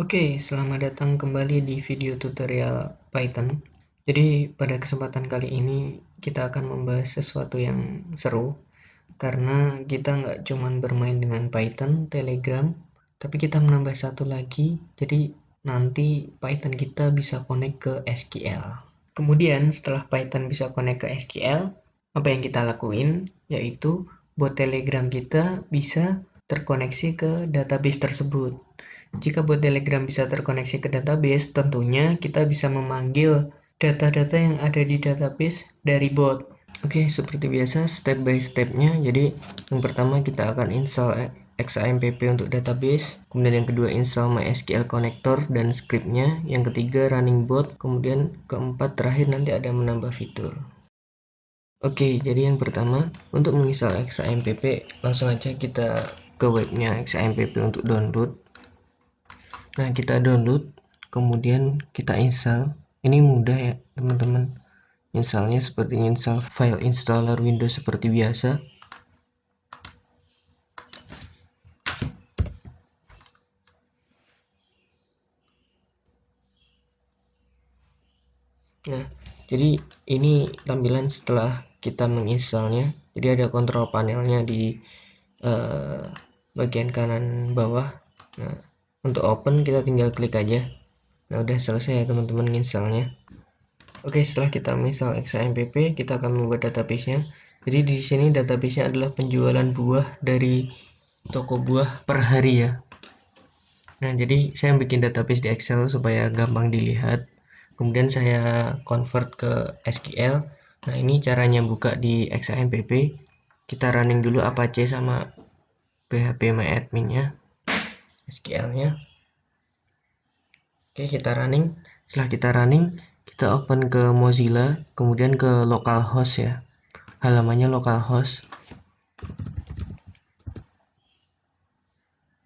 Oke, selamat datang kembali di video tutorial Python. Jadi pada kesempatan kali ini kita akan membahas sesuatu yang seru karena kita nggak cuman bermain dengan Python, Telegram, tapi kita menambah satu lagi. Jadi nanti Python kita bisa connect ke SQL. Kemudian setelah Python bisa connect ke SQL, apa yang kita lakuin yaitu buat Telegram kita bisa terkoneksi ke database tersebut. Jika bot Telegram bisa terkoneksi ke database, tentunya kita bisa memanggil data-data yang ada di database dari bot. Oke, seperti biasa step by stepnya. Jadi yang pertama kita akan install XAMPP untuk database, kemudian yang kedua install MySQL connector dan scriptnya, yang ketiga running bot, kemudian keempat terakhir nanti ada menambah fitur. Oke, jadi yang pertama untuk menginstal XAMPP langsung aja kita ke webnya XAMPP untuk download. Nah, kita download, kemudian kita install. Ini mudah ya, teman-teman. Installnya seperti install file installer Windows seperti biasa. Nah, jadi ini tampilan setelah kita menginstalnya. Jadi ada kontrol panelnya di bagian kanan bawah. Nah, untuk open kita tinggal klik aja. Nah, udah selesai ya teman-teman installnya. Oke, setelah kita menginstal XAMPP, kita akan membuat database-nya. Jadi di sini database-nya adalah penjualan buah dari toko buah per hari ya. Nah, jadi saya bikin database di Excel supaya gampang dilihat. Kemudian saya convert ke SQL. Nah, ini caranya buka di XAMPP. Kita running dulu Apache sama phpMyAdmin-nya, SQL-nya. Oke, kita running. Setelah kita running, kita open ke Mozilla, kemudian ke localhost ya. Halamannya localhost.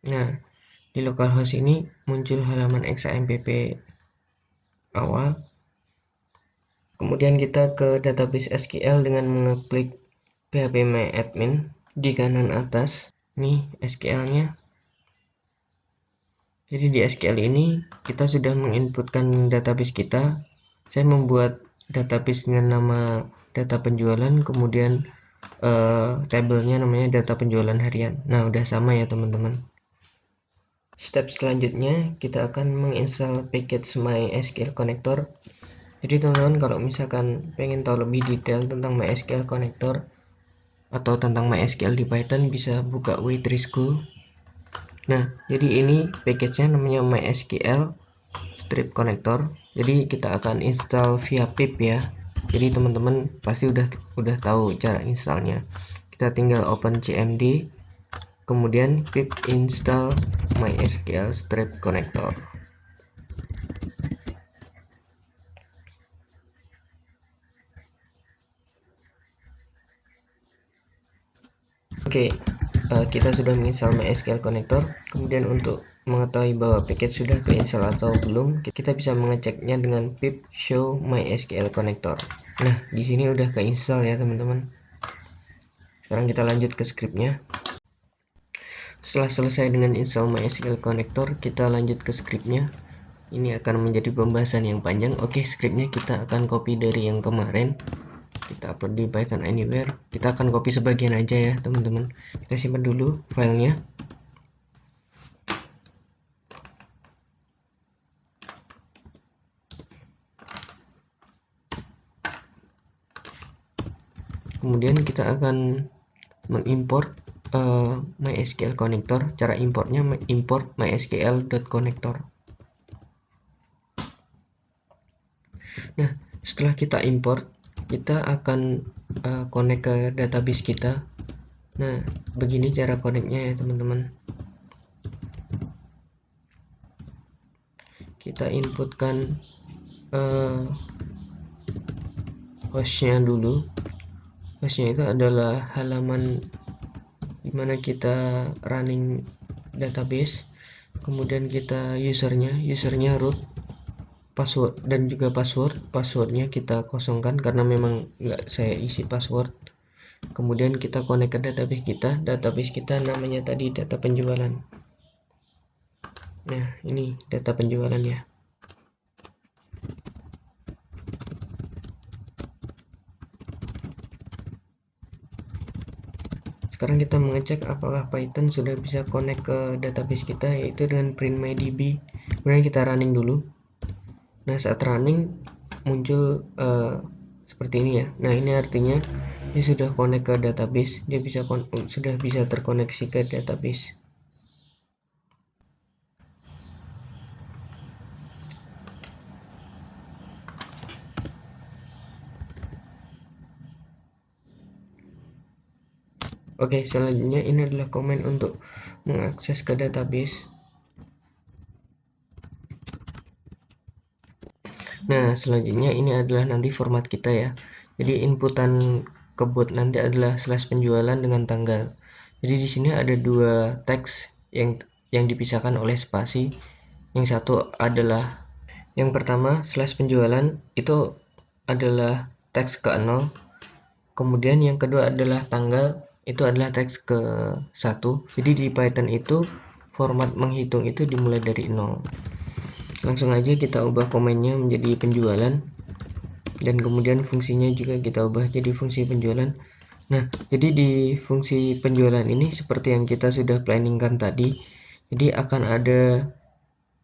Nah, di localhost ini muncul halaman XAMPP awal. Kemudian kita ke database SQL dengan mengeklik phpMyAdmin di kanan atas. Nih SQL-nya. Jadi di SQL ini kita sudah menginputkan database kita. Saya membuat database dengan nama data penjualan, kemudian tabelnya namanya data penjualan harian. Nah, udah sama ya teman-teman. Step selanjutnya kita akan menginstal package MySQL connector. Jadi teman-teman kalau misalkan pengen tahu lebih detail tentang MySQL connector atau tentang MySQL di Python, bisa buka W3 School. Nah, jadi ini package-nya namanya MySQL strip connector. Jadi kita akan install via pip ya. Jadi teman-teman pasti udah tahu cara installnya. Kita tinggal open cmd, kemudian pip install MySQL strip connector. Oke, kita sudah menginstal MySQL connector. Kemudian untuk mengetahui bahwa package sudah keinstall atau belum, kita bisa mengeceknya dengan pip show MySQL connector. Nah, di sini udah keinstall ya teman-teman. Sekarang kita lanjut ke scriptnya. Setelah selesai dengan install MySQL connector, kita lanjut ke scriptnya. Ini akan menjadi pembahasan yang panjang. Oke, scriptnya kita akan copy dari yang kemarin. Kita upload di Python Anywhere. Kita akan copy sebagian aja ya teman-teman. Kita simpan dulu filenya. Kemudian kita akan mengimport MySQL connector. Cara importnya import mysql.connector. Nah, setelah kita import, kita akan connect ke database kita. Nah, begini cara connectnya ya teman-teman. Kita inputkan hostnya dulu. Hostnya itu adalah halaman dimana kita running database. Kemudian kita usernya root, password dan juga passwordnya kita kosongkan karena memang nggak saya isi password. Kemudian kita connect ke database kita namanya tadi data penjualan. Nah, ini data penjualannya. Sekarang kita mengecek apakah Python sudah bisa connect ke database kita, yaitu dengan print mydb. Kemudian kita running dulu. Nah, saat running muncul seperti ini ya. Nah, ini artinya dia sudah connect ke database, dia sudah bisa terkoneksi ke database. Oke, selanjutnya ini adalah komen untuk mengakses ke database. Nah, selanjutnya ini adalah nanti format kita ya. Jadi inputan ke bot nanti adalah /penjualan dengan tanggal. Jadi di sini ada dua teks yang dipisahkan oleh spasi. Yang satu adalah yang pertama /penjualan itu adalah teks ke 0. Kemudian yang kedua adalah tanggal, itu adalah teks ke 1. Jadi di Python itu format menghitung itu dimulai dari 0. Langsung aja kita ubah komennya menjadi penjualan, dan kemudian fungsinya juga kita ubah jadi fungsi penjualan. Nah, jadi di fungsi penjualan ini seperti yang kita sudah planningkan tadi, jadi akan ada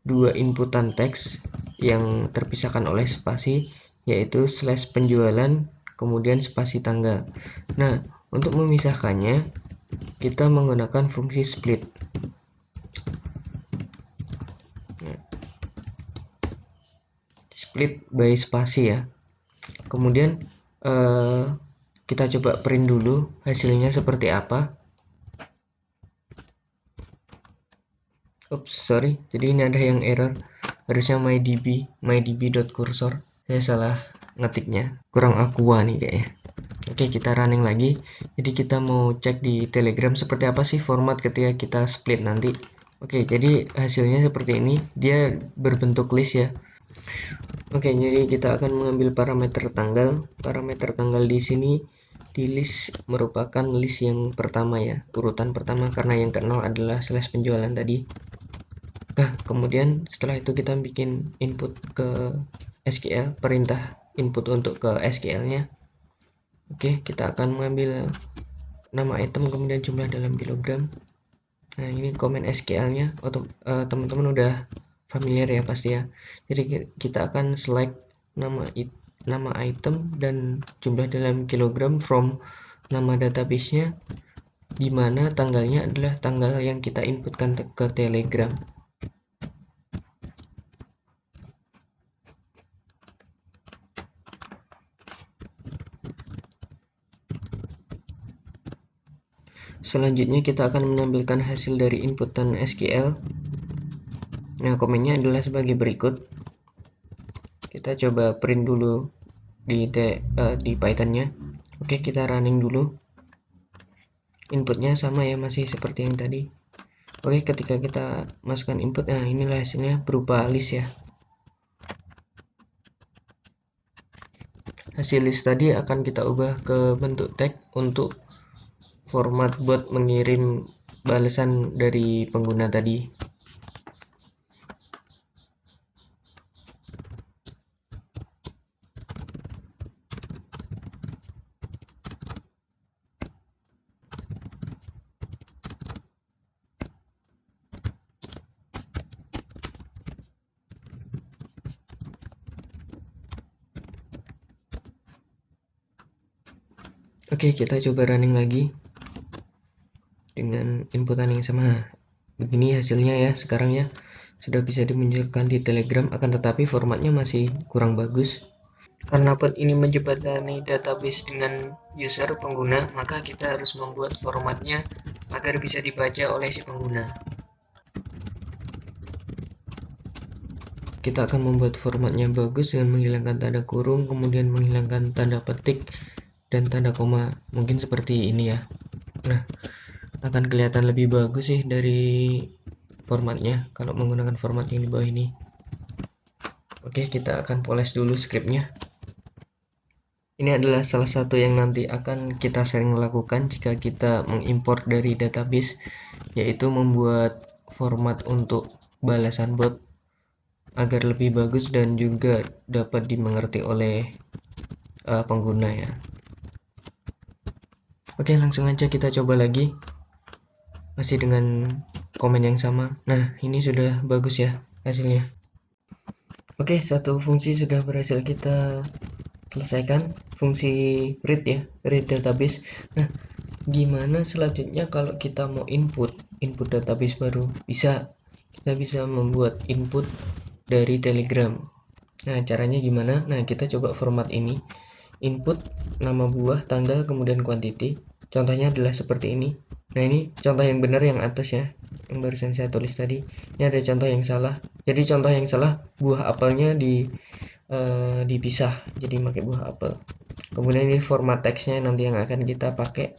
dua inputan teks yang terpisahkan oleh spasi, yaitu /penjualan kemudian spasi tanggal. Nah, untuk memisahkannya kita menggunakan fungsi split. Split by spasi ya. Kemudian kita coba print dulu hasilnya seperti apa. Oops, sorry, jadi ini ada yang error, harusnya mydb.cursor, saya salah ngetiknya, kurang aqua nih kayaknya. Oke, kita running lagi. Jadi kita mau cek di Telegram seperti apa sih format ketika kita split nanti. Oke, jadi hasilnya seperti ini, dia berbentuk list ya. Oke, jadi kita akan mengambil parameter tanggal. Parameter tanggal di sini di list merupakan list yang pertama ya, urutan pertama, karena yang ke-0 adalah /penjualan tadi. Nah, kemudian setelah itu kita bikin input ke SQL, perintah input untuk ke SQL-nya. Oke, kita akan mengambil nama item kemudian jumlah dalam kilogram. Nah, ini komen SQL-nya. Teman-teman udah familiar ya pasti ya. Jadi kita akan select nama item dan jumlah dalam kilogram from nama database-nya, di mana tanggalnya adalah tanggal yang kita inputkan ke Telegram. Selanjutnya kita akan menampilkan hasil dari inputan SQL. Nah, komennya adalah sebagai berikut. Kita coba print dulu di Python-nya. Oke, kita running dulu. Inputnya sama ya, masih seperti yang tadi. Oke, ketika kita masukkan input, nah inilah hasilnya berupa list ya. Hasil list tadi akan kita ubah ke bentuk tag untuk format bot mengirim balasan dari pengguna tadi. Oke, kita coba running lagi dengan inputan yang sama. Begini hasilnya ya sekarang ya, sudah bisa dimunculkan di Telegram, akan tetapi formatnya masih kurang bagus. Karena bot ini menjembatani database dengan user pengguna, maka kita harus membuat formatnya agar bisa dibaca oleh si pengguna. Kita akan membuat formatnya bagus dengan menghilangkan tanda kurung, kemudian menghilangkan tanda petik dan tanda koma, mungkin seperti ini ya. Nah, akan kelihatan lebih bagus sih dari formatnya kalau menggunakan format yang di bawah ini. Oke, kita akan poles dulu scriptnya. Ini adalah salah satu yang nanti akan kita sering lakukan jika kita mengimport dari database, yaitu membuat format untuk balasan bot agar lebih bagus dan juga dapat dimengerti oleh pengguna ya. Oke, langsung aja kita coba lagi, masih dengan komen yang sama. Nah, ini sudah bagus ya hasilnya. Oke, satu fungsi sudah berhasil kita selesaikan, fungsi read ya, read database. Nah, gimana selanjutnya kalau kita mau input database baru? Kita bisa membuat input dari Telegram. Nah, caranya gimana? Nah, kita coba format ini. Input nama buah, tanggal, kemudian quantity. Contohnya adalah seperti ini. Nah, ini contoh yang benar yang atas ya, yang barusan saya tulis tadi. Ini ada contoh yang salah. Jadi contoh yang salah, buah apelnya dipisah, jadi pakai buah apel. Kemudian ini format teksnya nanti yang akan kita pakai.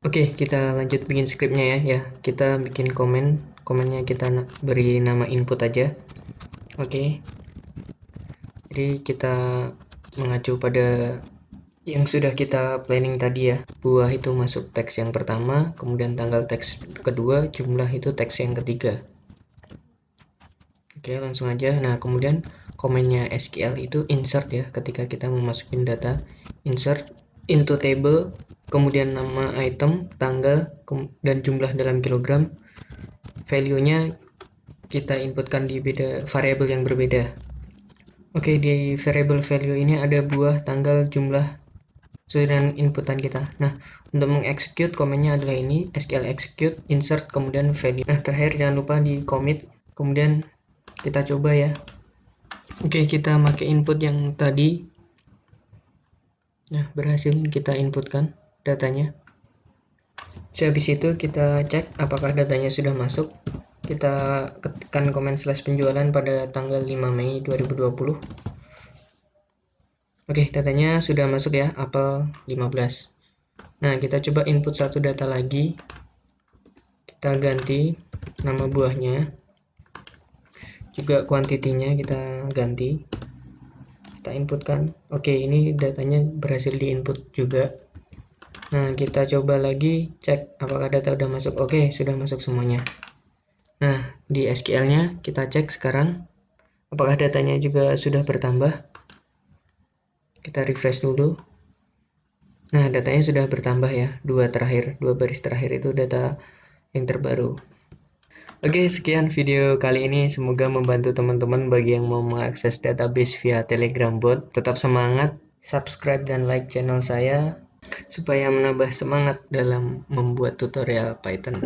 Oke, kita lanjut bikin scriptnya ya. Kita bikin komennya kita beri nama input aja. Oke, jadi kita mengacu pada yang sudah kita planning tadi ya. Buah itu masuk teks yang pertama, kemudian tanggal teks kedua, jumlah itu teks yang ketiga. Oke, langsung aja. Nah, kemudian komennya SQL itu insert ya, ketika kita memasukin data, insert into table, kemudian nama item, tanggal, dan jumlah dalam kilogram. Value-nya kita inputkan di variabel yang berbeda. Oke, di variable value ini ada buah, tanggal, jumlah, sesuai dengan inputan kita. Nah, untuk mengexecute komennya adalah ini, SQL execute, insert, kemudian value. Nah, terakhir jangan lupa di commit, kemudian kita coba ya. Oke, kita pakai input yang tadi. Nah, berhasil kita inputkan datanya. Habis itu kita cek apakah datanya sudah masuk. Kita ketikkan komen /penjualan pada tanggal 5 Mei 2020. Oke, datanya sudah masuk ya, apel 15. Nah, kita coba input satu data lagi. Kita ganti nama buahnya. Juga kuantitinya kita ganti. Kita inputkan. Oke, ini datanya berhasil diinput juga. Nah, kita coba lagi cek apakah data sudah masuk. Oke, sudah masuk semuanya. Nah, di SQL-nya kita cek sekarang apakah datanya juga sudah bertambah. Kita refresh dulu. Nah, datanya sudah bertambah ya. Dua baris terakhir itu data yang terbaru. Oke, sekian video kali ini. Semoga membantu teman-teman bagi yang mau mengakses database via Telegram bot. Tetap semangat, subscribe dan like channel saya supaya menambah semangat dalam membuat tutorial Python.